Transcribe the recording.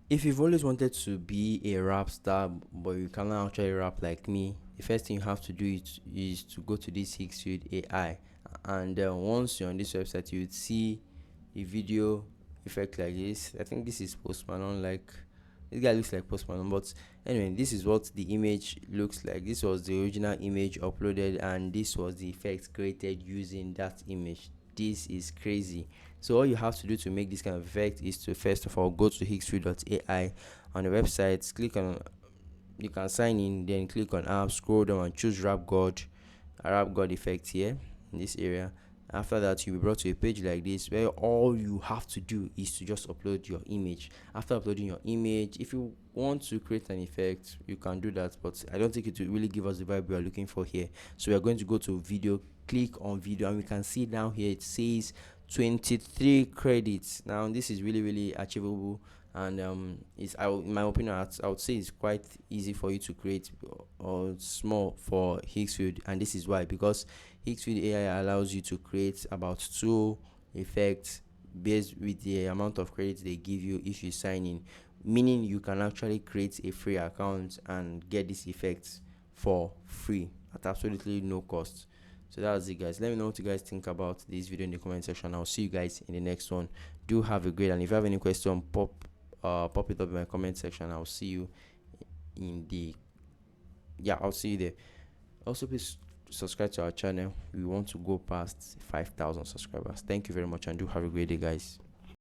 If you've always wanted to be a rap star, but you cannot actually rap like me, the first thing you have to do is to go to this Higgsfield AI. And once you're on this website, you would see a video effect like this. I think this is Post Malone, like this guy looks like Post Malone. But anyway, this is what the image looks like. This was the original image uploaded, and this was the effect created using that image. This is crazy. So all you have to do to make this kind of effect is to first of all go to higgsfield.ai on the website, click on, you can sign in, then click on app, scroll down and choose rap god effect here in this area. After that, you'll be brought to a page like this where all you have to do is to just upload your image. After uploading your image, if you want to create an effect, you can do that, but I don't think it will really give us the vibe we are looking for here. So we are going to go to video, click on video, and we can see down here it says 23 credits. Now this is really achievable, and in my opinion, I would say it's quite easy for you to create, or small for Higgsfield. And this is why, because Higgsfield AI allows you to create about two effects based with the amount of credits they give you if you sign in, meaning you can actually create a free account and get these effects for free at absolutely no cost. So that's it, guys. Let me know what you guys think about this video in the comment section. I'll see you guys in the next one. Do have a great, and if you have any question, pop it up in my comment section. I'll see you in the I'll see you there. Also, please subscribe to our channel. We want to go past 5,000 subscribers. Thank you very much, and do have a great day, guys.